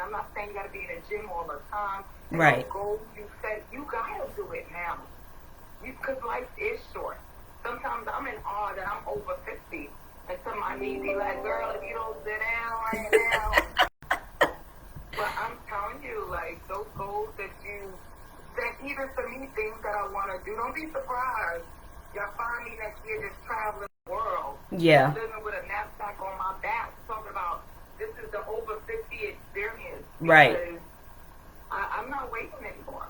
I'm not saying you got to be in the gym all the time. And Right. those goals you set, you got to do it now. Because life is short. Sometimes I'm in awe that I'm over 50. And somebody be like, girl, if you don't sit down right now. But I'm telling you, like, those goals that you set, even for me, things that I want to do, don't be surprised. Y'all find me next year just traveling the world. Yeah. Living with a knapsack on my back, talking about this is the over 50 experience. Right. I'm not waiting anymore.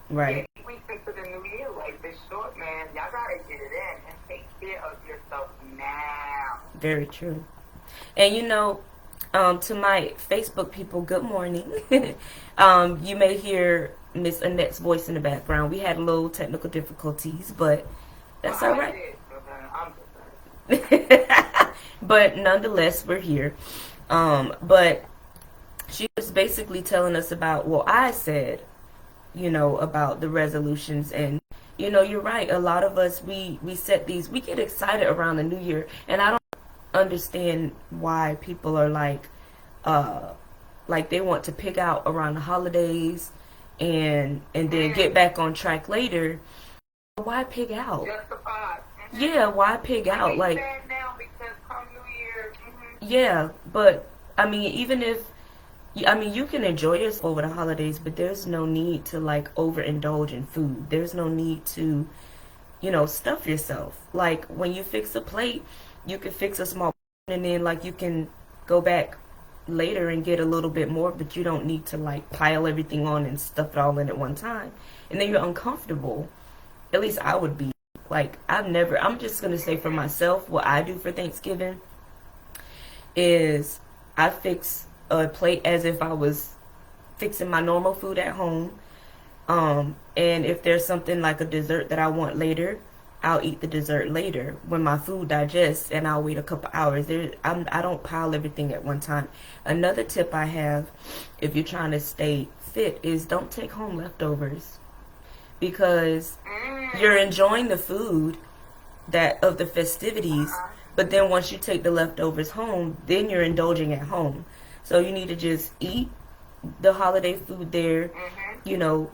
Right. 8 weeks into the new year, like this short, man, y'all gotta get it in and take care of yourself now. Very true. And you know, to my Facebook people, good morning. You may hear Miss Annette's voice in the background. We had a little technical difficulties, but that's all right. But nonetheless, we're here. But she was basically telling us about what I said, you know, about the resolutions. And, you know, you're right. A lot of us, we set these, we get excited around the new year. And I don't understand why people are like they want to pick out around the holidays and then get back on track later. Why pig out? Justified. Yeah, why pig out? Like, now because come New Year. yeah, but I mean, even if you can enjoy yourself over the holidays, but there's no need to like overindulge in food. There's no need to, you know, stuff yourself. Like when you fix a plate, you can fix a small and then like you can go back later and get a little bit more, but you don't need to like pile everything on and stuff it all in at one time. And then you're uncomfortable. At least I would be. Like, I'm just going to say for myself, what I do for Thanksgiving is I fix a plate as if I was fixing my normal food at home. And if there's something like a dessert that I want later, I'll eat the dessert later when my food digests, and I'll wait a couple hours. I don't pile everything at one time. Another tip I have, if you're trying to stay fit, is don't take home leftovers. Because you're enjoying the food of the festivities, but then once you take the leftovers home, then you're indulging at home. So you need to just eat the holiday food there, you know,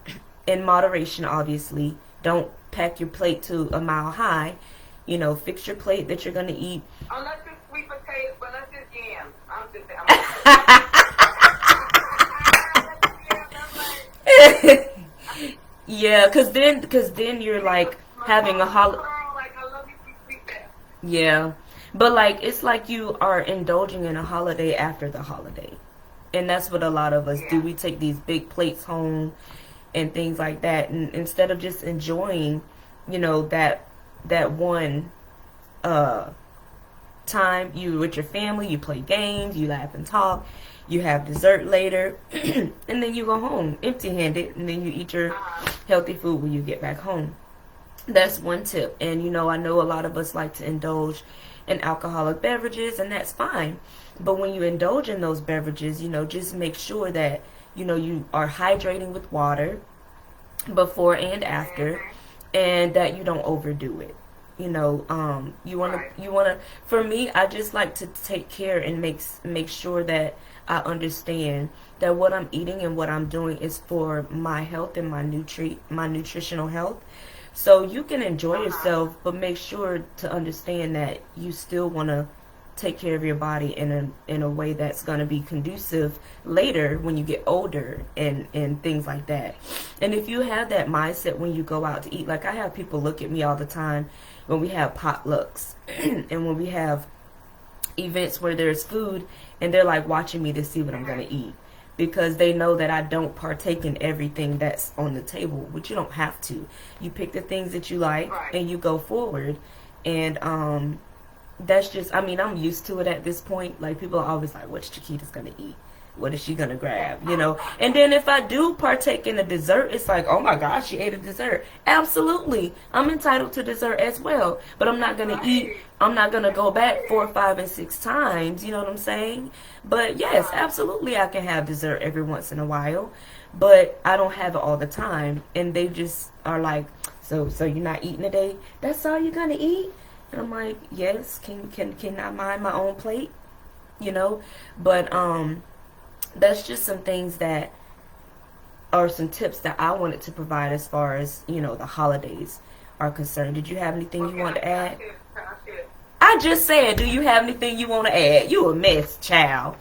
in moderation, obviously. Don't pack your plate to a mile high. You know, fix your plate that you're going to eat. Unless it's sweet potatoes, but unless it's yams. I'm just yeah, cause then you're like having a holiday. Yeah, but like it's like you are indulging in a holiday after the holiday, and that's what a lot of us do. We take these big plates home and things like that, and instead of just enjoying, you know, that one time you with your family, you play games, you laugh and talk, you have dessert later, and then you go home empty-handed, and then you eat your healthy food when you get back home. That's one tip. And you know, I know a lot of us like to indulge in alcoholic beverages, and that's fine. But when you indulge in those beverages, you know, just make sure that, you know, you are hydrating with water before and after, and that you don't overdo it. You know, you wanna. For me, I just like to take care and make sure that I understand that what I'm eating and what I'm doing is for my health and my nutritional health. So you can enjoy yourself, but make sure to understand that you still want to take care of your body in a way that's going to be conducive later when you get older and things like that. And if you have that mindset when you go out to eat, like I have people look at me all the time when we have potlucks and when we have events where there's food, and they're like watching me to see what I'm going to eat, because they know that I don't partake in everything that's on the table, which you don't have to. You pick the things that you like and you go forward. And that's just, I mean, I'm used to it at this point. Like, people are always like, what's Chiquita's going to eat? What is she going to grab? You know? And then if I do partake in a dessert, it's like, oh my gosh, she ate a dessert. Absolutely. I'm entitled to dessert as well. But I'm not going to eat. I'm not going to go back 4, 5, and 6 times. You know what I'm saying? But yes, absolutely, I can have dessert every once in a while. But I don't have it all the time. And they just are like, so you're not eating today? That's all you're going to eat? And I'm like, yes, can I mind my own plate? You know? But that's just some things that are some tips that I wanted to provide as far as, the holidays are concerned. Did you have anything you want to add? I just said, do you have anything you want to add? You a mess, child.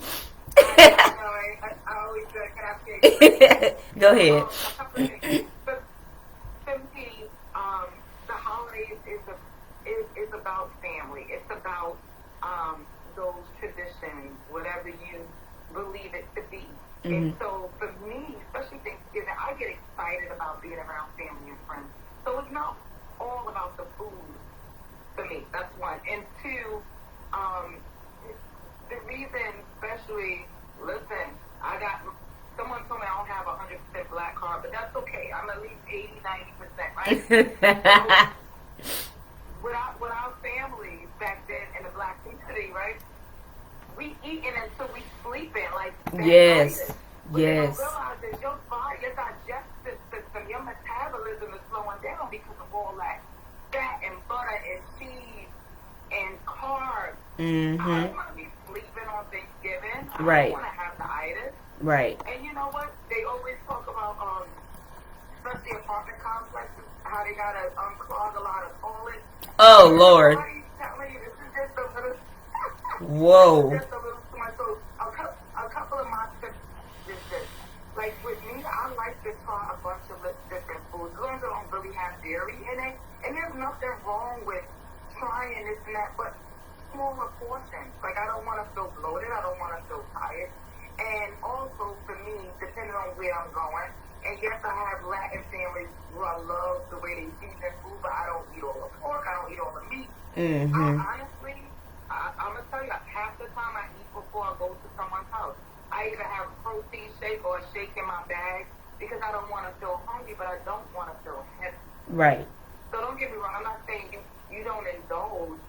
I always say, Go ahead. For me, the holidays is about family. It's about those traditions, whatever you believe it to be. Mm-hmm. And so for me, especially Thanksgiving, I get excited about being around family and friends. So it's not all about the food for me. That's one. And two, the reason, especially, listen, someone told me I don't have 100% black card, but that's okay. I'm at least 80, 90%, right? So, with our families back then in the black community, right? We eating until we sleeping, like yes. What you don't realize is your body, your digestive system, your metabolism is slowing down because of all that fat and butter and cheese and carbs. Mm-hmm. I don't want to be sleeping on Thanksgiving. Right. I don't want to have the itis. Right. And you know what? They always talk about, especially apartment complexes, how they gotta unclog a lot of toilets. Oh, Lord. Telling you, this is just a little. Whoa. Just a little too much. So a couple of my tips is this. Like with me, I like to try a bunch of different foods. As long as I don't really have dairy in it. And there's nothing wrong with trying this and that, but smaller portions. Like I don't want to feel bloated. I don't want to feel tired. And also for me, depending on where I'm going, and yes, I have Latin families who I love the way they season food, but I don't eat all the pork. I don't eat all the meat. Mm-hmm. Honestly, I'm going to tell you, half the time I eat before I go to someone's house. I either have a protein shake or a shake in my bag because I don't want to feel hungry, but I don't want to feel heavy. Right. So don't get me wrong. I'm not saying you don't indulge,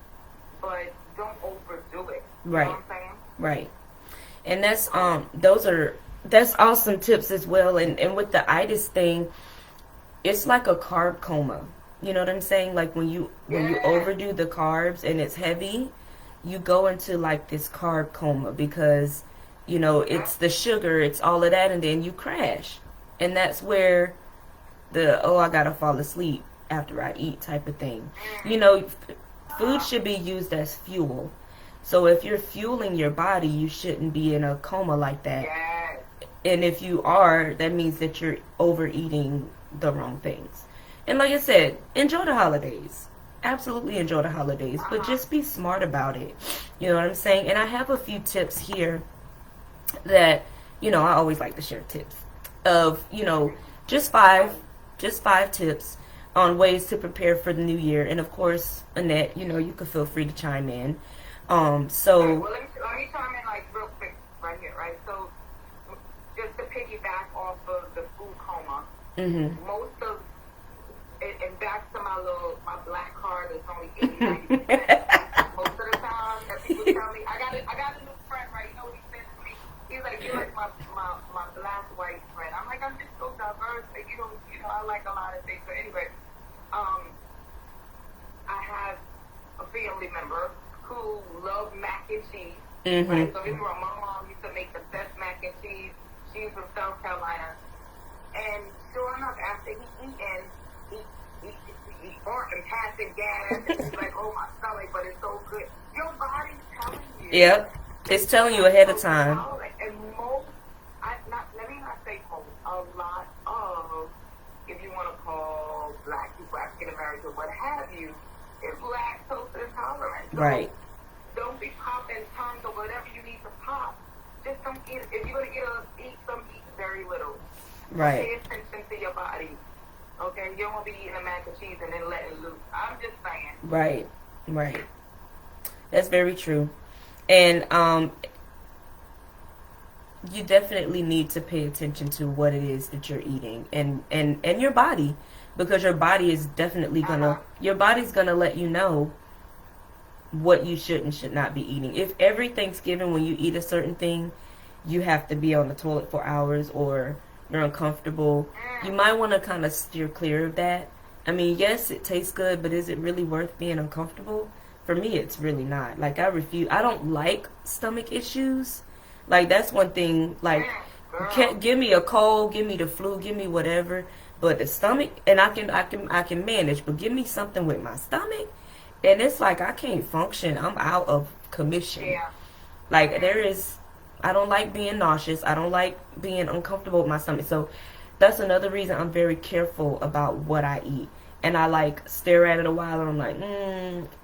but don't overdo it. Right. You know what I'm saying? Right. And that's awesome tips as well. And with the itis thing, it's like a carb coma. You know what I'm saying? Like when you overdo the carbs and it's heavy, you go into like this carb coma because, it's the sugar, it's all of that, and then you crash. And that's where I gotta fall asleep after I eat type of thing. Food should be used as fuel. So if you're fueling your body, you shouldn't be in a coma like that. Yes. And if you are, that means that you're overeating the wrong things. And like I said, enjoy the holidays. Absolutely enjoy the holidays. But just be smart about it. You know what I'm saying? And I have a few tips here that, I always like to share tips of, just five tips on ways to prepare for the new year. And of course, Annette, you can feel free to chime in. Well, let me chime in like real quick right here, right? So just to piggyback off of the food coma, most of and back to my black card is only 80-90%. Most of the time that people tell me, I got a new friend, right? You know what he said to me? He's like, you're like my black white friend. I'm like, I'm just so diverse, and I like a lot of things. So anyway, I have a family member who love mac and cheese. Right? So my mom used to make the best mac and cheese. She's from South Carolina. And sure enough, after he eaten, he burnt and passing gas. And he's like, oh, my stomach, but it's so good. Your body's telling you. Yep. It's telling you ahead of time. And let me not say most, a lot of, if you want to call black people, African American, what have you, is lactose intolerant. So right. Don't be popping tongues or whatever you need to pop. Just don't eat. If you're going to eat very little. Right. Pay attention to your body. Okay? You don't want to be eating a mac and cheese and then letting loose. I'm just saying. Right. Right. That's very true. And you definitely need to pay attention to what it is that you're eating and your body, because your body is definitely your body's gonna let you know what you should and should not be eating. If every Thanksgiving when you eat a certain thing, you have to be on the toilet for hours or you're uncomfortable, you might want to kind of steer clear of that. I mean, yes, it tastes good, but is it really worth being uncomfortable? For me, it's really not. Like, I don't like stomach issues, Like, that's one thing. Like, Girl. give me a cold, give me the flu, give me whatever. But the stomach, and I can manage. But give me something with my stomach, and it's like I can't function. I'm out of commission. Yeah. Like, I don't like being nauseous. I don't like being uncomfortable with my stomach. So that's another reason I'm very careful about what I eat. And I like stare at it a while and I'm like,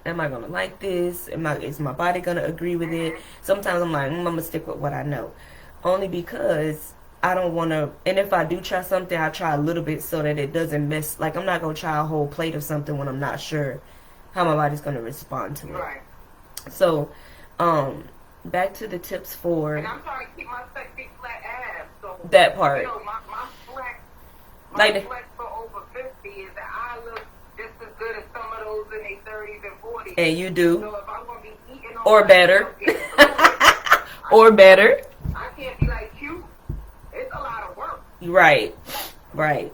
am I gonna like this? Is my body gonna agree with it? Sometimes I'm like, I'm gonna stick with what I know. Only because I don't wanna, and if I do try something, I try a little bit so that it doesn't mess, like I'm not gonna try a whole plate of something when I'm not sure how my body's gonna respond to it. Right. So, back to the tips for. And I'm trying to keep my sexy flat abs. So That part. You know, my flex, flex for over 50 is that I look just as good as some of those in their 30s and 40s. And you do. So if I'm gonna be eating or better. or better. I can't be like you. It's a lot of work. Right.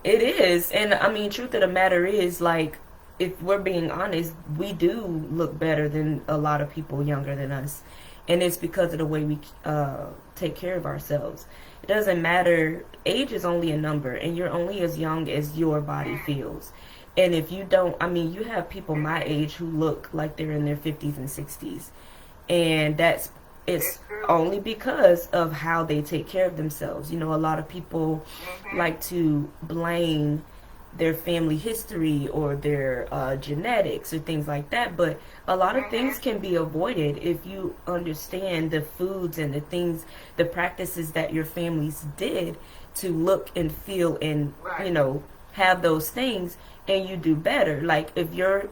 It is. And I mean, truth of the matter is, like, if we're being honest, we do look better than a lot of people younger than us. And it's because of the way we take care of ourselves. It doesn't matter. Age is only a number, and you're only as young as your body feels. And if you don't, I mean, you have people my age who look like they're in their 50s and 60s. And it's only because of how they take care of themselves. You know, a lot of people like to blame their family history or their genetics or things like that, but a lot of things can be avoided if you understand the foods and the practices that your families did to look and feel and you know, have those things, and you do better. Like, if your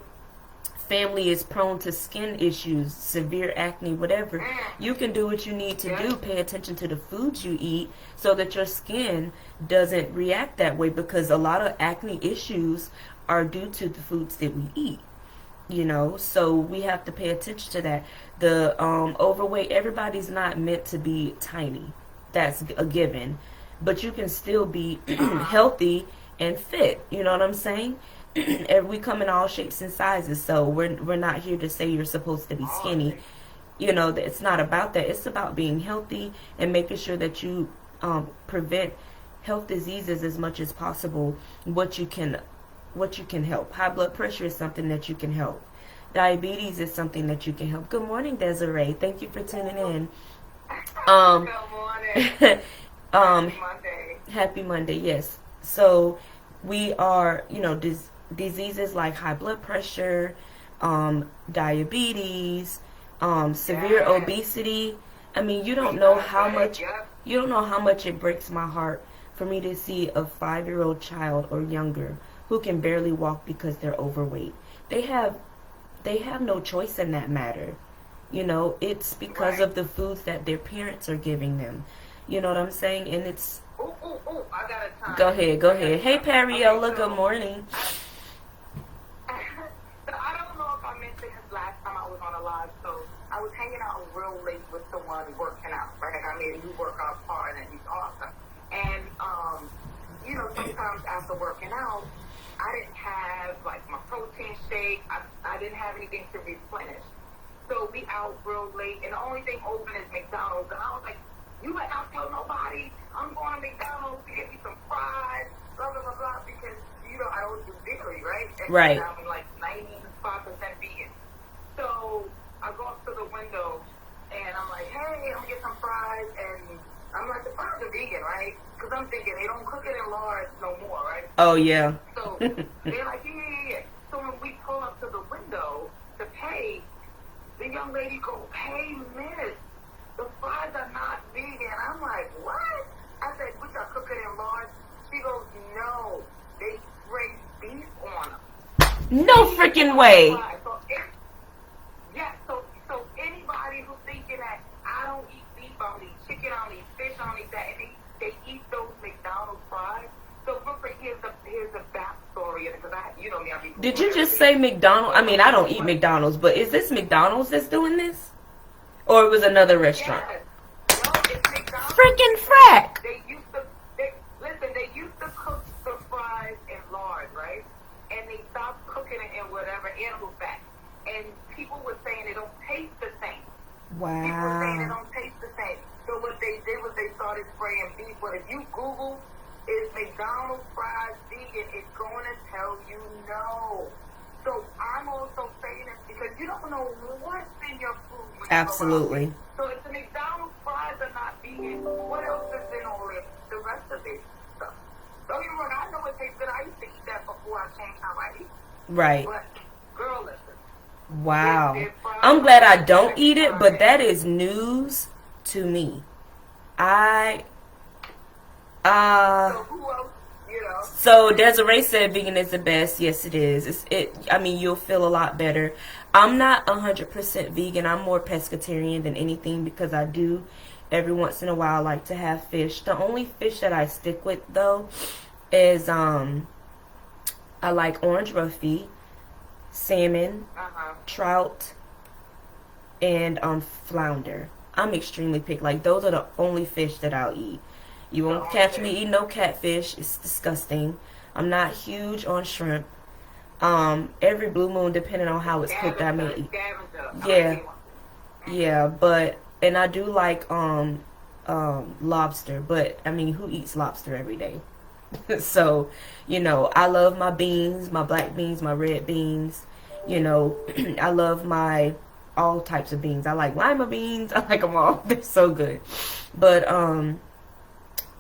family is prone to skin issues, severe acne, whatever, you can do what you need to do. Pay attention to the foods you eat so that your skin doesn't react that way, because a lot of acne issues are due to the foods that we eat, you know. So we have to pay attention to that. The overweight, everybody's not meant to be tiny. That's a given. But you can still be healthy and fit, you know what I'm saying? And we come in all shapes and sizes, so we're not here to say you're supposed to be skinny. You know, it's not about that. It's about being healthy and making sure that you prevent health diseases as much as possible. What you can help. High blood pressure is something that you can help. Diabetes is something that you can help. Good morning, Desiree. Thank you for tuning in. Good morning. Happy Monday. Happy Monday. Yes. So we are, you know, diseases like high blood pressure, diabetes, severe obesity. I mean, you don't know how much it breaks my heart for me to see a 5-year-old child or younger who can barely walk because they're overweight. They have no choice in that matter. You know, it's because of the foods that their parents are giving them. You know what I'm saying? And it's... Ooh, I got a time. Go ahead. Hey, Pariola, good morning. So I don't know if I mentioned this last time I was on a live, so I was hanging out real late with someone working out, right? I mean, he work out hard and he's awesome. And, you know, sometimes after working out, I didn't have, like, my protein shake. I didn't have anything to replenish. So we out real late, and the only thing open is McDonald's. And I was like, you better not tell nobody I'm going to McDonald's to get me some fries, blah, blah, blah, blah, because, you know, I always do dairy, right? And right. I'm like 95% vegan. So I go up to the window, and I'm like, hey, I'm going to get some fries, and I'm like, the fries are vegan, right? Because I'm thinking they don't cook it in lard no more, right? Oh, yeah. So they're like, yeah. So when we pull up to the window to pay, the young lady goes, hey, miss, the fries are not vegan. I'm like, what? I said, we got cook it in lard. She goes, no, they spray beef on them. No freaking way. So anybody who's thinking that I don't eat beef, I don't eat chicken, I don't eat fish, I don't eat that, and they eat those McDonald's fries. So Brooklyn, here's the backstory, because you know me, I be. Did you just say McDonald's? I mean, I don't eat McDonald's, but is this McDonald's that's doing this? Or it was another restaurant? Yes. No, it's McDonald's. Freaking frack! They used to cook the fries in lard, right? And they stopped cooking it in whatever animal fat. And people were saying it don't taste the same. Wow. People were saying it don't taste the same. So what they started spraying beef. But if you Google, is McDonald's fries vegan, it's going to tell you no. So I'm also saying this because you don't know what's in your food. Absolutely. So if the McDonald's fries are not vegan, what else is in all the rest of it stuff? Don't get me wrong, I know it tastes good. I used to eat that before I changed how I eat. Right. But, girl, listen. Wow. I'm glad I don't eat it, but that is news to me. So Desiree said vegan is the best. Yes, it is. I mean, you'll feel a lot better. I'm not 100% vegan. I'm more pescatarian than anything because I do every once in a while like to have fish. The only fish that I stick with though is I like orange roughy, salmon, trout, and flounder. I'm extremely picky. Like those are the only fish that I'll eat. You won't catch me eating no catfish. It's disgusting. I'm not huge on shrimp. Every blue moon, depending on how it's cooked, I may eat. Yeah, but and I do like lobster, but I mean, who eats lobster every day? So, you know, I love my beans, my black beans, my red beans. You know, I love my all types of beans. I like lima beans. I like them all. They're so good.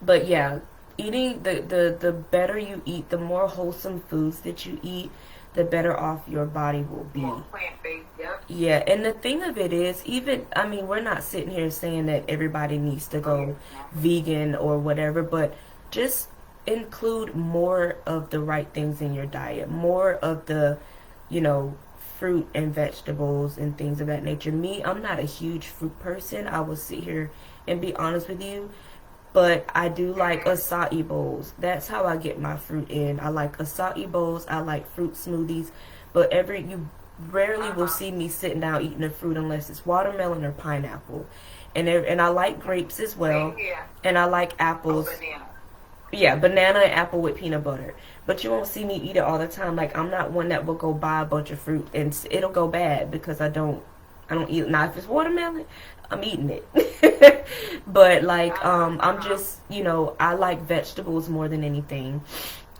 But yeah, eating the better you eat, the more wholesome foods that you eat, the better off your body will be. More plant-based, yep. Yeah, and the thing of it is, I mean, we're not sitting here saying that everybody needs to go vegan or whatever, but just include more of the right things in your diet, more of the, you know, fruit and vegetables and things of that nature. Me, I'm not a huge fruit person. I will sit here and be honest with you. But I do like acai bowls. That's how I get my fruit in. I like acai bowls. I like fruit smoothies. But you rarely will see me sitting down eating a fruit unless it's watermelon or pineapple. And I like grapes as well. And I like apples. Yeah, banana and apple with peanut butter. But you won't see me eat it all the time. Like, I'm not one that will go buy a bunch of fruit and it'll go bad because I don't eat it. Now, if it's watermelon, I'm eating it. But like I'm just, you know, I like vegetables more than anything,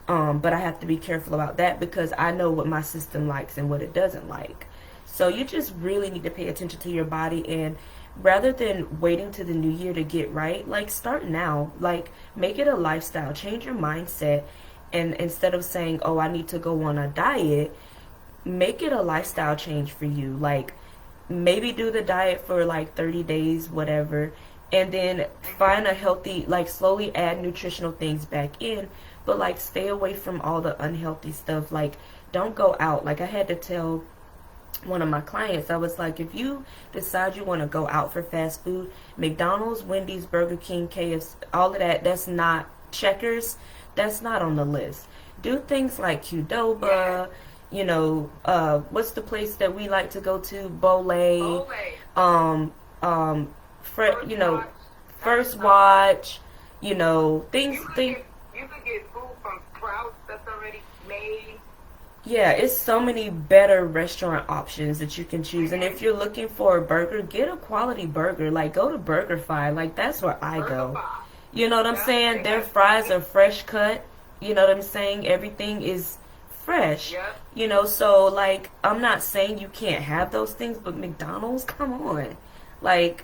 but I have to be careful about that because I know what my system likes and what it doesn't like. So you just really need to pay attention to your body, and rather than waiting to the new year to get right, like start now. Like make it a lifestyle, change your mindset, and instead of saying, oh, I need to go on a diet, make it a lifestyle change for you. Like maybe do the diet for like 30 days, whatever, and then find a healthy, like slowly add nutritional things back in, but like stay away from all the unhealthy stuff. Like don't go out. Like I had to tell one of my clients, I was like, if you decide you want to go out for fast food, McDonald's, Wendy's, Burger King, KFC, all of that, that's not Checkers, that's not on the list. Do things like Qdoba, you know, what's the place that we like to go to? Bolay. You know, First Watch. You know, things. You could get food from Sprouts that's already made. Yeah, it's so many better restaurant options that you can choose. And if you're looking for a burger, get a quality burger. Like go to BurgerFi. Like that's where I go. You know what I'm saying? Their fries are fresh cut. You know what I'm saying? Everything is fresh. Yep. You know, so like I'm not saying you can't have those things, but McDonald's, come on. Like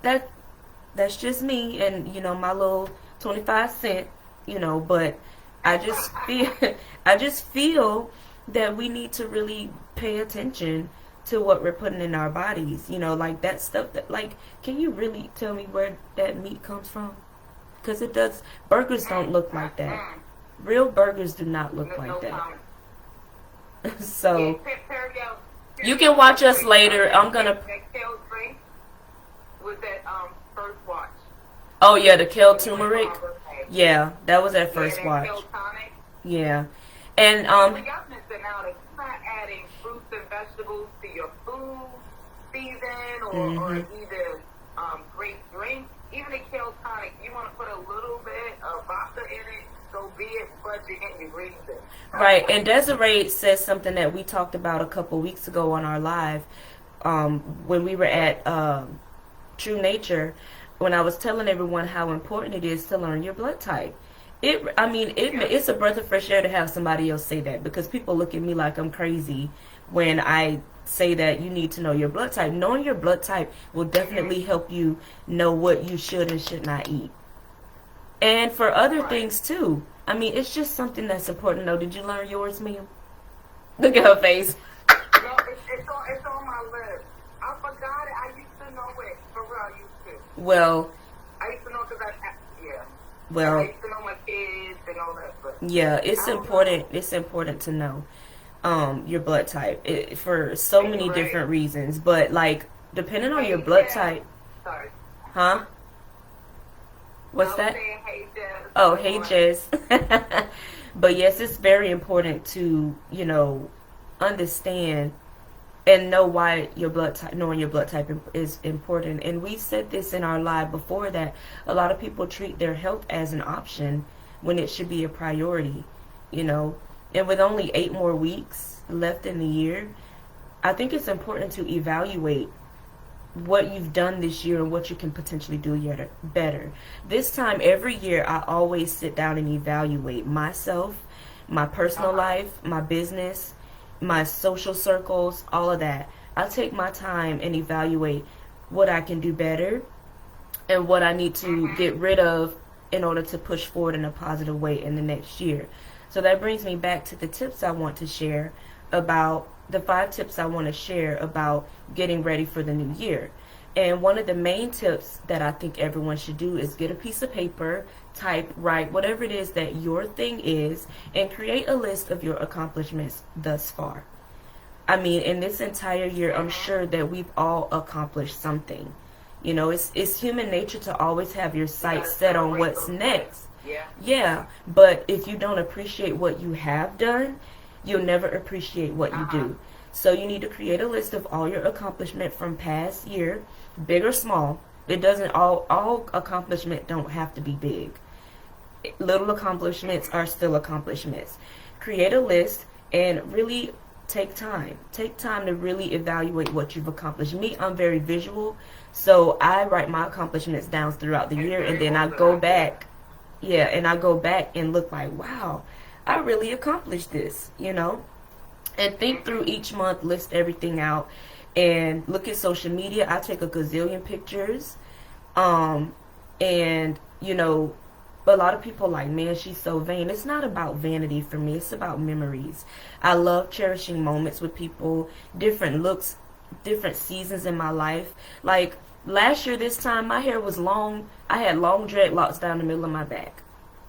that's just me and, you know, my little 25 cent, you know, but I just feel that we need to really pay attention to what we're putting in our bodies. You know, like that stuff that, like, can you really tell me where that meat comes from? Because it does. Burgers don't look like that. Real burgers do not look like that. So you can watch us later. I'm gonna. Was that First Watch? Oh yeah, the kale turmeric. Yeah, that was at First Watch. Yeah, and y'all missing out if you're not adding fruits and vegetables to your food season or either great drink, even a kale tonic. You want to put a little bit of vodka in it, so be it, but you're getting your greens in. Right, and Desiree says something that we talked about a couple weeks ago on our live when we were at True Nature. when I was telling everyone how important it is to learn your blood type. It's a breath of fresh air to have somebody else say that, because people look at me like I'm crazy when I say that you need to know your blood type. Knowing your blood type will definitely help you know what you should and should not eat. And for other things too. I mean, it's just something that's important to know. Did you learn yours, ma'am? Look at her face. No, it's on my list. I forgot it. I used to know it. For real, I used to. Well, I used to know because well, I used to know my kids and all that. But yeah, it's important. It's important to know your blood type for so many different reasons. But like, depending on your blood type. Sorry. Huh? What's that? Saying, hey, Jess. Oh, hey, Jess. But yes, it's very important to, understand and know why knowing your blood type is important. And we said this in our live before, that a lot of people treat their health as an option when it should be a priority, And with only 8 more weeks left in the year, I think it's important to evaluate what you've done this year and what you can potentially do better. This time every year, I always sit down and evaluate myself, my personal life, my business, my social circles, all of that. I take my time and evaluate what I can do better and what I need to get rid of in order to push forward in a positive way in the next year. So that brings me back to the tips I want to share about the 5 tips I want to share about getting ready for the new year. And one of the main tips that I think everyone should do is get a piece of paper, type, write, whatever it is that your thing is, and create a list of your accomplishments thus far. I mean, in this entire year, I'm sure that we've all accomplished something. It's human nature to always have your sights set on what's next. Yeah, but if you don't appreciate what you have done, you'll never appreciate what you do. So you need to create a list of all your accomplishment from past year, big or small. It doesn't all accomplishment don't have to be big. Little accomplishments are still accomplishments. Create a list and really take time. Take time to really evaluate what you've accomplished. Me, I'm very visual, so I write my accomplishments down throughout the year, and then I go back. Yeah, and I go back and look like, wow, I really accomplished this, And think through each month, list everything out, and look at social media. I take a gazillion pictures, and a lot of people like, man, she's so vain. It's not about vanity for me. It's about memories. I love cherishing moments with people, different looks, different seasons in my life. Like last year this time, my hair was long. I had long dreadlocks down the middle of my back.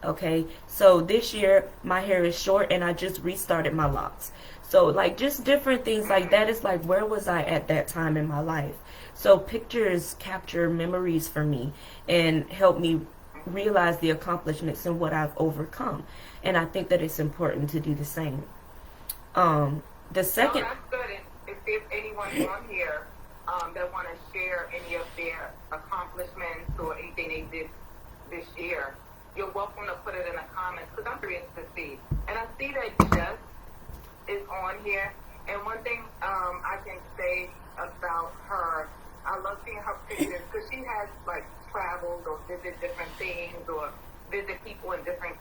Okay, so this year my hair is short and I just restarted my locks. So like just different things like that. It's like, where was I at that time in my life? So pictures capture memories for me and help me realize the accomplishments and what I've overcome. And I think that it's important to do the same. The second... that's good. If anyone's on here that want to share any of their accomplishments or anything they did this year, you're welcome to put it in the comments, because I'm curious to see. And I see that Jess is on here. And one thing I can say about her, I love seeing her pictures, because she has like traveled or visit different things or visit people in different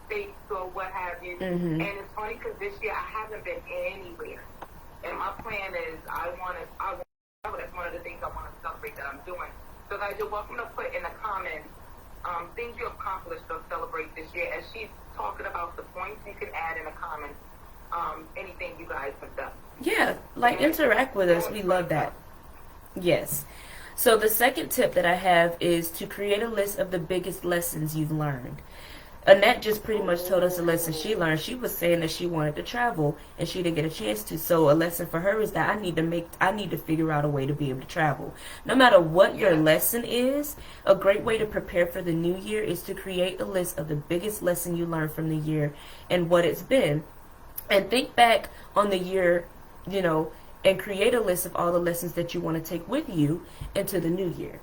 states or what have you. And it's funny because this year I haven't been anywhere. And my plan is that's one of the things I want to celebrate that I'm doing. So guys, you're welcome to put in the comments things you accomplished or celebrate this year. As she's talking about the points, you can add in the comments anything you guys have done. Yeah, like interact with us. We love that. Yes. So the second tip that I have is to create a list of the biggest lessons you've learned. Annette just pretty much told us a lesson she learned. She was saying that she wanted to travel and she didn't get a chance to. So a lesson for her is that I need to figure out a way to be able to travel. No matter what your lesson is, a great way to prepare for the new year is to create a list of the biggest lesson you learned from the year and what it's been. And think back on the year, and create a list of all the lessons that you want to take with you into the new year.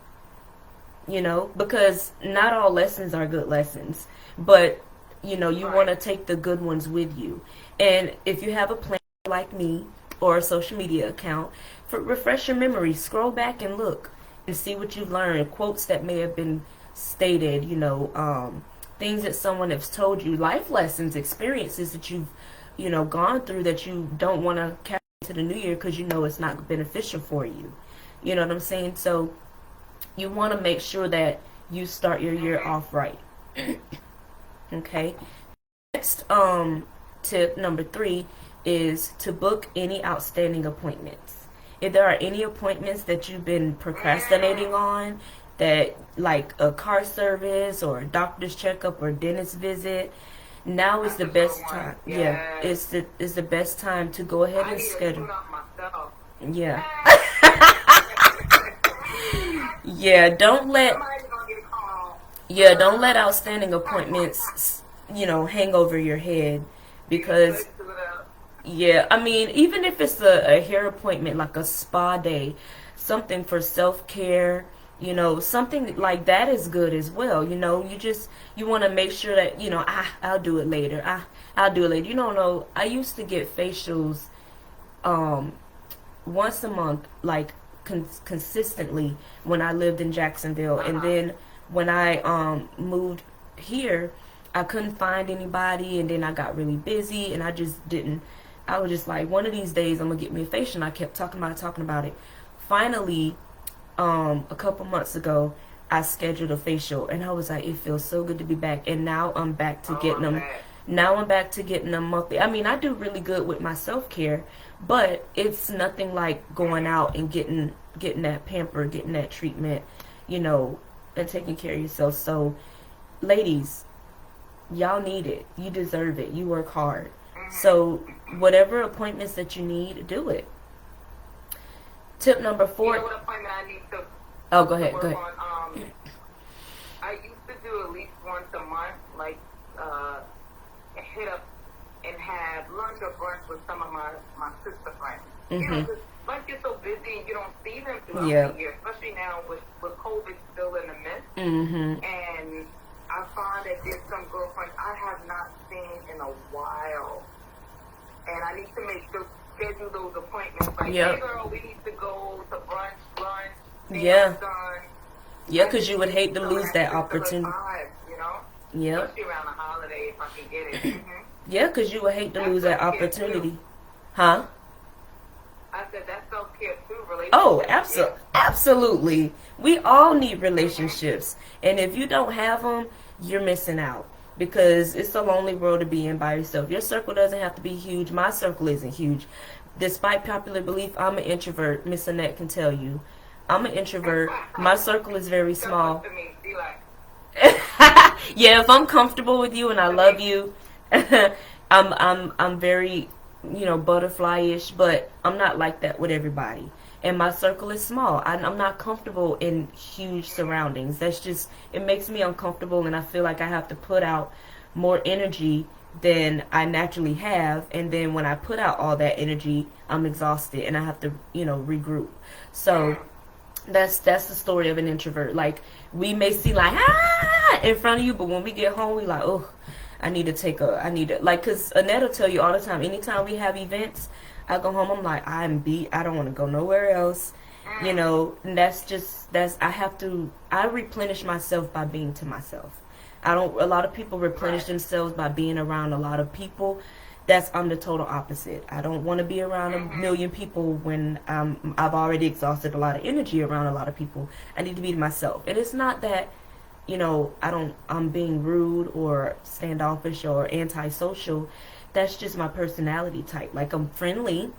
Because not all lessons are good lessons, but you want to take the good ones with you. And if you have a plan like me or a social media account, refresh your memory, scroll back and look and see what you've learned, quotes that may have been stated, things that someone has told you, life lessons, experiences that you've, gone through that you don't want to carry into the new year because you know it's not beneficial for you. You know what I'm saying? So you want to make sure that you start your year off right. Okay. Next, tip number 3 is to book any outstanding appointments. If there are any appointments that you've been procrastinating on, that like a car service or a doctor's checkup or dentist visit, now is the best time. Yeah, it's the best time to go ahead and schedule. Yeah. Yeah, don't let outstanding appointments, hang over your head, because yeah, I mean, even if it's a hair appointment, like a spa day, something for self-care, something like that is good as well. You want to make sure that, I'll do it later. I'll do it later. You don't know, I used to get facials once a month, like consistently when I lived in Jacksonville. And then when I moved here, I couldn't find anybody, and then I got really busy, and I just didn't. I was just like, one of these days I'm gonna get me a facial, and I kept talking about it. Finally, a couple months ago, I scheduled a facial, and I was like, it feels so good to be back. And now I'm back to getting them. Now I'm back to getting them monthly. I mean, I do really good with my self-care, but it's nothing like going out and getting that pamper, getting that treatment, and taking care of yourself. So, ladies, y'all need it. You deserve it. You work hard. So whatever appointments that you need, do it. Tip number 4. What appointment I need to go ahead. I used to do at least once a month, like hit up and have lunch or brunch with some of my sister friends. Mm-hmm. Life gets so busy and you don't see them throughout the year, especially now with COVID still in the midst. Mm-hmm. And I find that there's some girlfriends I have not seen in a while. And I need to schedule those appointments. Like, hey girl, we need to go to brunch, lunch, done. Yeah, because you would hate to lose that opportunity. Yeah. Especially around the holiday if I can get it. Mm-hmm. Yeah, because you would hate to lose that opportunity. Huh? I said that's self-care too, relationships. Oh, absolutely. We all need relationships. And if you don't have them, you're missing out. Because it's a lonely world to be in by yourself. Your circle doesn't have to be huge. My circle isn't huge. Despite popular belief, I'm an introvert. Miss Annette can tell you. I'm an introvert. My circle is very small. Yeah, if I'm comfortable with you and I love you, I'm very, butterfly-ish, but I'm not like that with everybody. And my circle is small. I'm not comfortable in huge surroundings. It makes me uncomfortable, and I feel like I have to put out more energy than I naturally have. And then when I put out all that energy, I'm exhausted, and I have to, regroup. So that's the story of an introvert. Like, we may see like, in front of you, but when we get home, we like, oh, because Annette will tell you all the time, anytime we have events, I go home, I'm like, I'm beat, I don't want to go nowhere else, and I replenish myself by being to myself. A lot of people replenish themselves by being around a lot of people. I'm the total opposite. I don't want to be around a million people when I've already exhausted a lot of energy around a lot of people. I need to be to myself. And it's not that, I'm being rude or standoffish or antisocial. That's just my personality type. Like, I'm friendly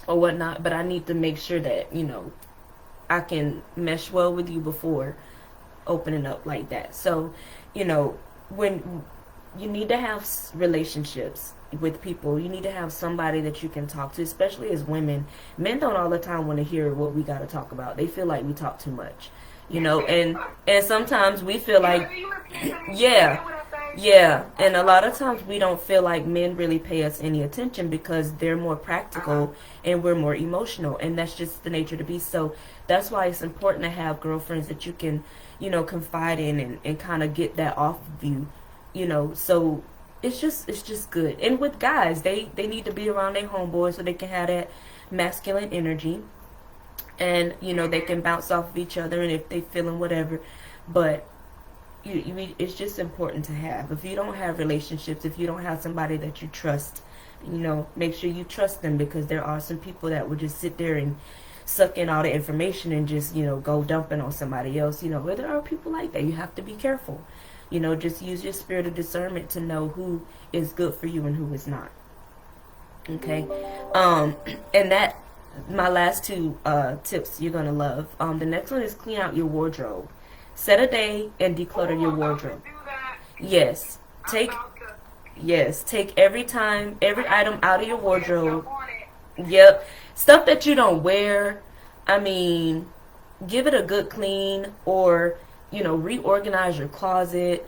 or whatnot, but I need to make sure that, I can mesh well with you before opening up like that. So, when you need to have relationships with people, you need to have somebody that you can talk to, especially as women. Men don't all the time want to hear what we got to talk about. They feel like we talk too much, and sometimes we feel like, yeah, and a lot of times we don't feel like men really pay us any attention because they're more practical and we're more emotional, and that's just the nature of the beast. So that's why it's important to have girlfriends that you can, confide in and kind of get that off of you, so it's just good. And with guys, they need to be around their homeboys so they can have that masculine energy. and they can bounce off of each other, and if they feeling whatever. But it's just important to have. If you don't have relationships, if you don't have somebody that you trust, make sure you trust them, because there are some people that will just sit there and suck in all the information and just go dumping on somebody else. Where there are people like that, you have to be careful. Just use your spirit of discernment to know who is good for you and who is not. Okay. And that, my last two tips you're gonna love. The next one is clean out your wardrobe. Set a day and declutter your wardrobe. Yes. Take every item out of your wardrobe. Yep. Stuff that you don't wear. I mean, give it a good clean, or reorganize your closet.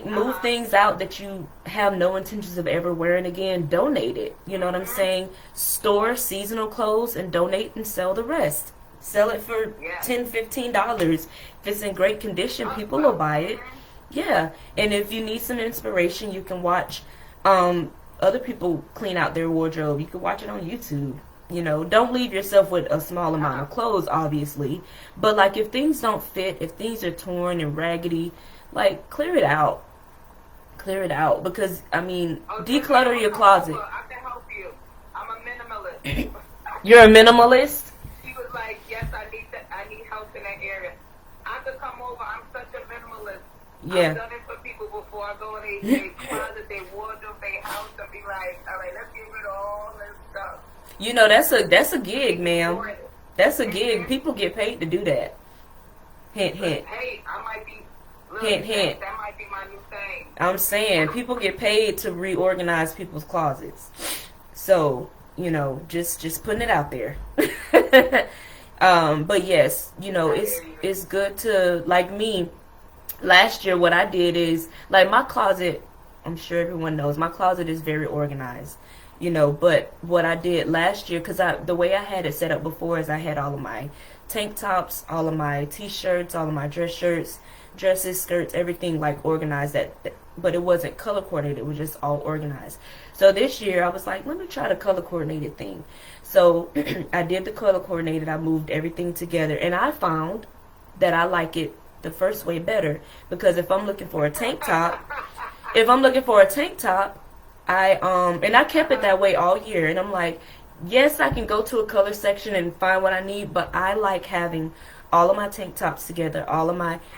Move things out that you have no intentions of ever wearing again. Donate it. You know what I'm saying? Store seasonal clothes and donate and sell the rest. Sell it for $10, $15. If it's in great condition, people will buy it. Yeah. And if you need some inspiration, you can watch other people clean out their wardrobe. You can watch it on YouTube. Don't leave yourself with a small amount of clothes, obviously. But like, if things don't fit, if things are torn and raggedy, like, clear it out. Clear it out. Because, I mean, declutter your closet. I can help you. I'm a minimalist. You're a minimalist? She was like, yes, I need help in that area. I could come over. I'm such a minimalist. Yeah. I've done it for people before. I go in their closet, their wardrobe, their house, and be like, all right, let's get rid of all this stuff. That's a gig, ma'am. That's a gig. People get paid to do that. Hint, hint. Hey, I might be... Hint, hint. That might be my new thing. I'm saying, people get paid to reorganize people's closets. So, just putting it out there. But yes, it's good to, like me, last year what I did is, like, my closet, I'm sure everyone knows, my closet is very organized. But what I did last year, because the way I had it set up before is I had all of my tank tops, all of my t-shirts, all of my dress shirts, dresses, skirts, everything like organized, but it wasn't color coordinated. It was just all organized. So this year I was like, let me try the color coordinated thing. So I did the color coordinated. I moved everything together, and I found that I like it the first way better, because if I'm looking for a tank top, I kept it that way all year, and I'm like, yes, I can go to a color section and find what I need, but I like having all of my tank tops together,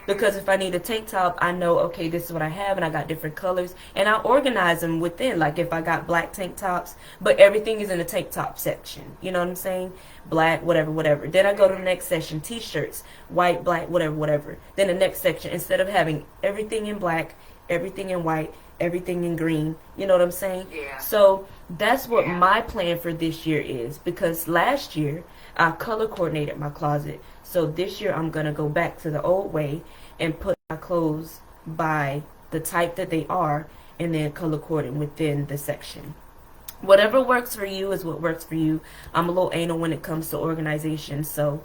because if I need a tank top, I know, okay, this is what I have, and I got different colors, and I organize them within. Like, if I got black tank tops, but everything is in the tank top section, you know what I'm saying? Black, whatever. Then I go to the next section, t-shirts, white, black, whatever. Then the next section, instead of having everything in black, everything in white, everything in green, you know what I'm saying? Yeah. So that's what my plan for this year is, because last year I color coordinated my closet. So this year I'm going to go back to the old way and put my clothes by the type that they are, and then color coordinate within the section. Whatever works for you is what works for you. I'm a little anal when it comes to organization, so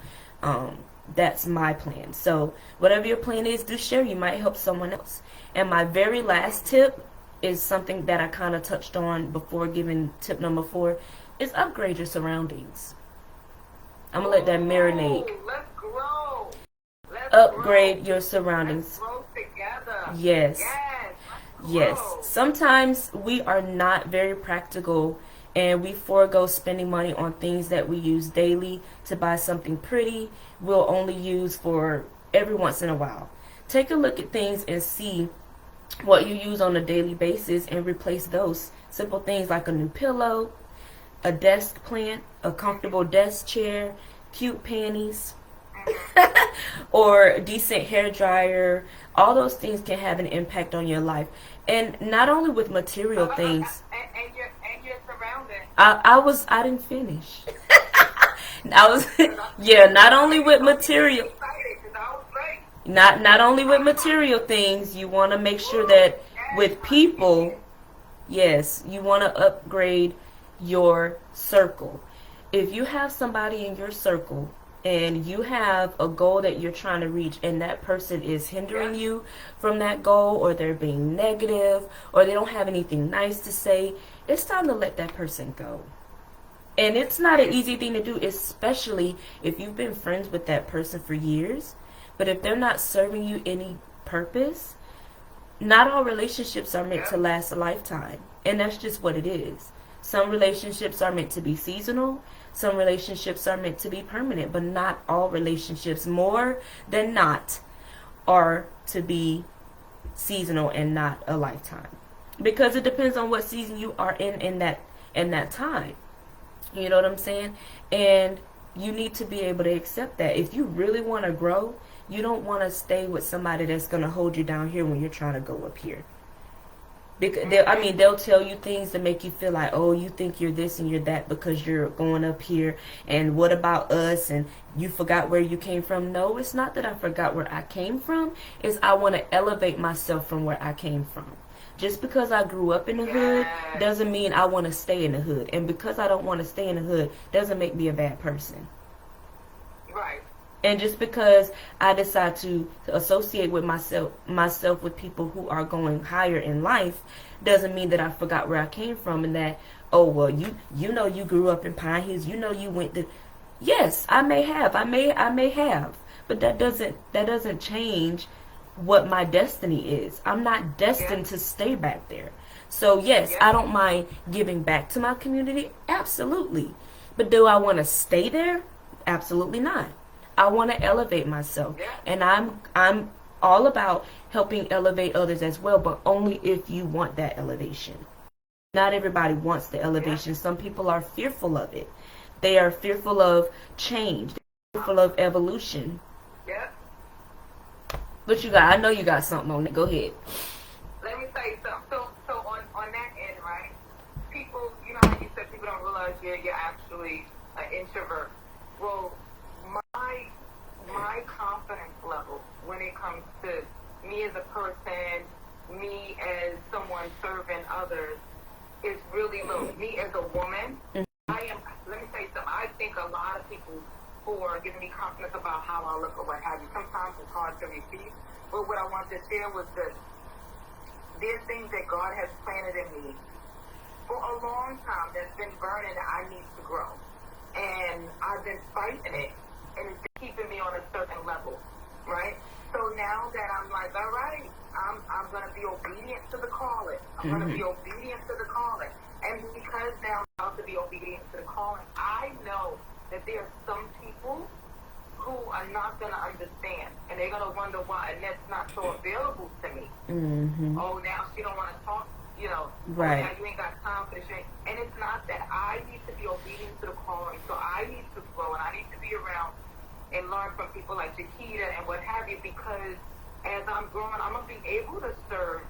that's my plan. So whatever your plan is, do share. You might help someone else. And my very last tip is something that I kind of touched on before giving tip number 4, is upgrade your surroundings. I'm going to let that marinate. Let's grow. Upgrade your surroundings. Let's grow together. Yes. Sometimes we are not very practical, and we forego spending money on things that we use daily to buy something pretty we'll only use for every once in a while. Take a look at things and see what you use on a daily basis and replace those. Simple things like a new pillow, a desk plant, a comfortable desk chair, cute panties, or a decent hair dryer. All those things can have an impact on your life. And not only with material things. And your surroundings. I didn't finish. Not only with material. Not only with material things, you want to make sure that with people, yes, you want to upgrade your circle. If you have somebody in your circle and you have a goal that you're trying to reach, and that person is hindering you from that goal, or they're being negative, or they don't have anything nice to say, it's time to let that person go. And it's not an easy thing to do, especially if you've been friends with that person for years. But if they're not serving you any purpose, not all relationships are meant to last a lifetime. And that's just what it is. Some relationships are meant to be seasonal. Some relationships are meant to be permanent. But not all relationships, more than not, are to be seasonal and not a lifetime. Because it depends on what season you are in that time. You know what I'm saying? And you need to be able to accept that. If you really want to grow, you don't want to stay with somebody that's going to hold you down here when you're trying to go up here. Because they'll tell you things to make you feel like, oh, you think you're this and you're that because you're going up here. And what about us? And you forgot where you came from. No, it's not that I forgot where I came from. It's I want to elevate myself from where I came from. Just because I grew up in the hood doesn't mean I want to stay in the hood. And because I don't want to stay in the hood doesn't make me a bad person. Right. And just because I decide to associate with myself with people who are going higher in life doesn't mean that I forgot where I came from and that, oh, well, you know you grew up in Pine Hills. You know you went to... Yes, I may have. I may have. But that doesn't change what my destiny is. I'm not destined to stay back there. So yes, I don't mind giving back to my community. Absolutely. But do I want to stay there? Absolutely not. I want to elevate myself. And I'm all about helping elevate others as well, but only if you want that elevation. Not everybody wants the elevation. Some people are fearful of it. They are fearful of change. They're fearful of evolution. Yeah. What you got? I know you got something on it. Go ahead. Let me tell you something. So on that end, right? People, you know how you said people don't realize you're actually an introvert. Well, my confidence level when it comes to me as a person, me as someone serving others, is really low. Me as a woman, let me tell you something. I think a lot of people who are giving me confidence about how I look or what have you, sometimes it's hard to receive. But what I wanted to share was this. There's things that God has planted in me for a long time that's been burning that I need to grow. And I've been fighting it, and it's keeping me on a certain level, right? So now that I'm like, all right, I'm going to be obedient to the calling. I'm going to be obedient to the calling. And because now I'm about to be obedient to the calling, I know that there are some people who are not going to understand, and they're going to wonder why, and that's not so available to me. Oh, now she don't want to talk, you know, right. Oh, now you ain't got time for this. And it's not that. I need to be obedient to the calling, so I need to grow, and I need to be around and learn from people like Chiquita and what have you, because as I'm growing, I'm going to be able to serve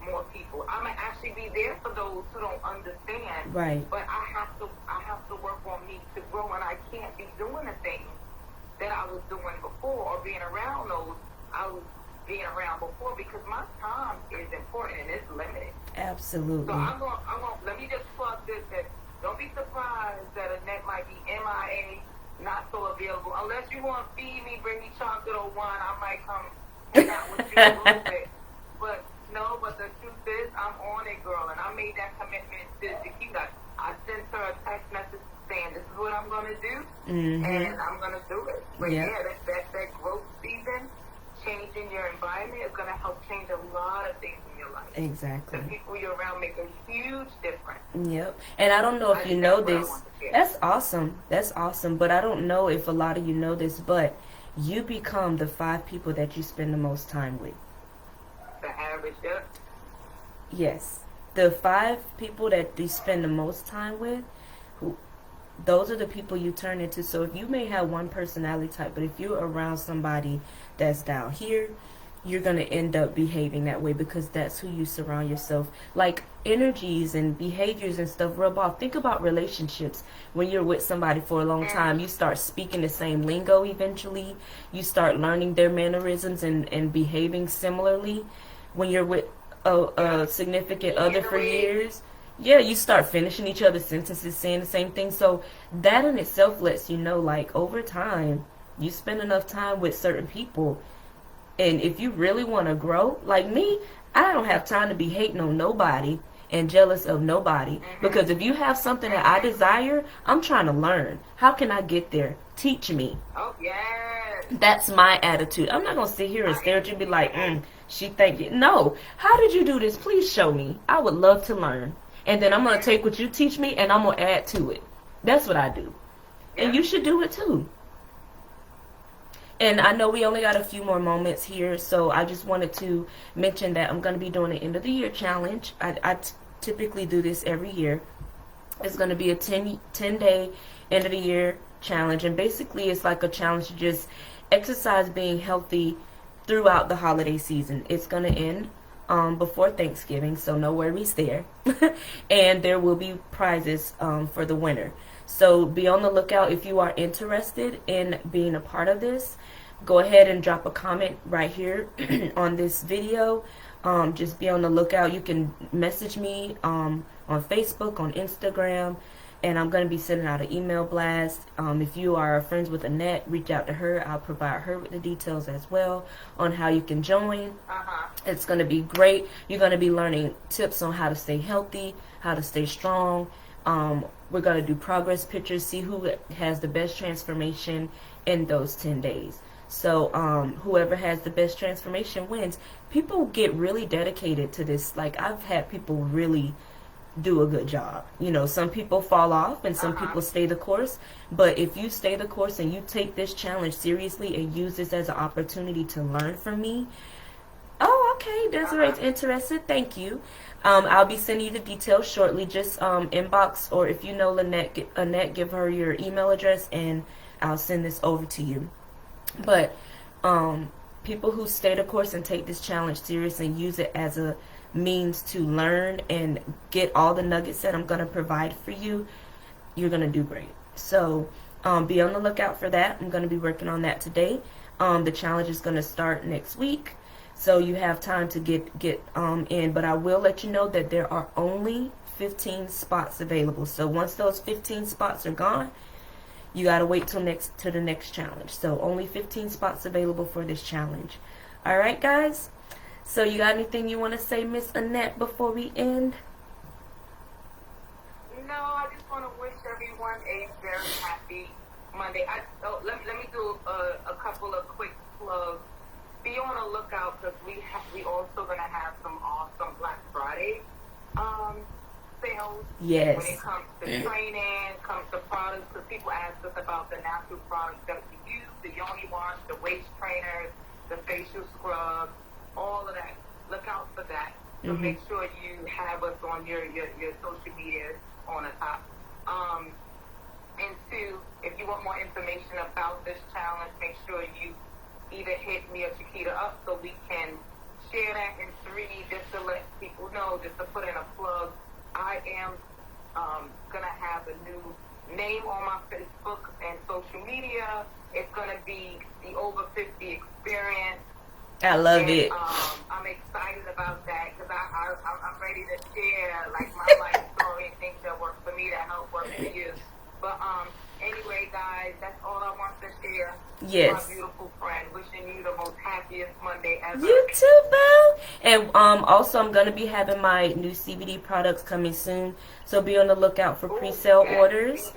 more people. I'm going to actually be there for those who don't understand. Right. But I have to work on me to grow, and I can't be doing the things that I was doing before or being around those I was being around before, because my time is important and it's limited. Absolutely. So I'm going, let me just plug this. That don't be surprised that Annette might be MIA, not so available. Unless you want to feed me, bring me chocolate or wine, I might come hang out with you a little bit. But no, but the truth is, I'm on it, girl, and I made that commitment to Chiquita. I sent her a text message saying, this is what I'm going to do, and I'm going to do it. But that growth season, changing your environment is going to help change a lot of things in your life. Exactly. The people you're around make a huge difference. Yep. And I don't know if you know this. That's awesome. That's awesome. But I don't know if a lot of you know this, but you become the 5 people that you spend the most time with. The average, yeah. Yes. The 5 people that you spend the most time with, those are the people you turn into. So if you may have one personality type, but if you're around somebody that's down here, you're going to end up behaving that way, because that's who you surround yourself. Like energies and behaviors and stuff rub off. Think about relationships. When you're with somebody for a long time, you start speaking the same lingo eventually. You start learning their mannerisms and behaving similarly. When you're with a significant other for years, you start finishing each other's sentences, saying the same thing. So that in itself lets you know, like, over time, you spend enough time with certain people. And if you really want to grow, like me, I don't have time to be hating on nobody. and jealous of nobody. Because if you have something that I desire, I'm trying to learn. How can I get there? Teach me. Oh, yes. That's my attitude. I'm not going to sit here and stare at you and be like, she think it. No. How did you do this? Please show me. I would love to learn. And then I'm going to take what you teach me and I'm going to add to it. That's what I do. And you should do it too. And I know we only got a few more moments here, so I just wanted to mention that I'm going to be doing an end of the year challenge. I typically do this every year. It's going to be a 10-day end of the year challenge, and basically it's like a challenge to just exercise being healthy throughout the holiday season. It's going to end before Thanksgiving, so no worries there. And there will be prizes for the winner. So be on the lookout if you are interested in being a part of this. Go ahead and drop a comment right here on this video. Just be on the lookout. You can message me on Facebook, on Instagram, and I'm going to be sending out an email blast. If you are friends with Annette, reach out to her. I'll provide her with the details as well on how you can join. It's going to be great. You're going to be learning tips on how to stay healthy, how to stay strong. We're going to do progress pictures, see who has the best transformation in those 10 days. So whoever has the best transformation wins. People get really dedicated to this. Like, I've had people really do a good job. You know, some people fall off and some people stay the course. But if you stay the course and you take this challenge seriously and use this as an opportunity to learn from me, oh, okay, Desiree's interested. Thank you. I'll be sending you the details shortly. Just inbox, or if you know Annette, give her your email address and I'll send this over to you. But people who stay the course and take this challenge serious and use it as a means to learn and get all the nuggets that I'm going to provide for you, you're going to do great. So be on the lookout for that. I'm going to be working on that today. The challenge is going to start next week. So you have time to get in, but I will let you know that there are only 15 spots available. So once those 15 spots are gone, you gotta wait till the next challenge. So only 15 spots available for this challenge. All right, guys. So you got anything you want to say, Miss Annette, before we end? No, I just want to wish everyone a very happy Monday. Let me do a couple of quick plugs. Be on the lookout because we also gonna have some awesome Black Friday sales. Yes. When it comes to training, comes to products, because people ask us about the natural products that we use, the yoni wash, the waist trainers, the facial scrubs, all of that. Look out for that. So make sure you have us on your social media on the top. And two, if you want more information about this challenge, make sure you either hit me or Chiquita up so we can share that. And three, just to let people know, just to put in a plug, I am going to have a new name on my Facebook and social media. It's going to be the Over 50 Experience. I love it. I'm excited about that because I'm ready to share like my life story and things that work for me that help work for you. But anyway, guys, that's all I want to share. Yes. My beautiful friend, wishing you the most happiest Monday ever. You too, boo. And also, I'm going to be having my new CBD products coming soon. So be on the lookout for pre-sale orders.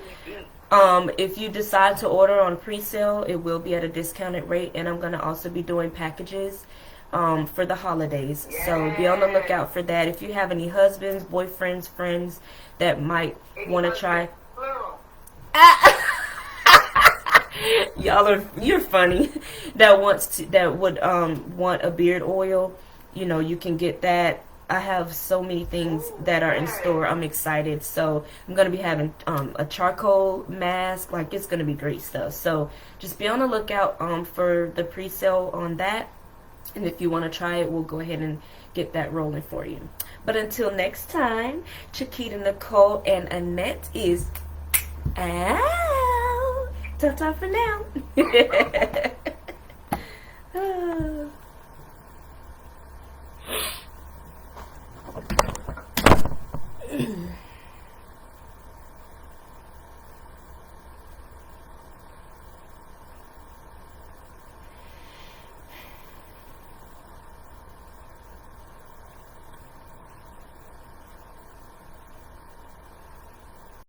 If you decide to order on pre-sale, it will be at a discounted rate. And I'm going to also be doing packages for the holidays. Yes. So be on the lookout for that. If you have any husbands, boyfriends, friends that might want to try. You're funny. That would want a beard oil, you know, you can get that. I have so many things that are in store. I'm excited. So I'm going to be having a charcoal mask. Like, it's going to be great stuff. So just be on the lookout for the pre-sale on that. And if you want to try it, we'll go ahead and get that rolling for you. But until next time, Chiquita, Nicole, and Annette is out. Ta-ta for now.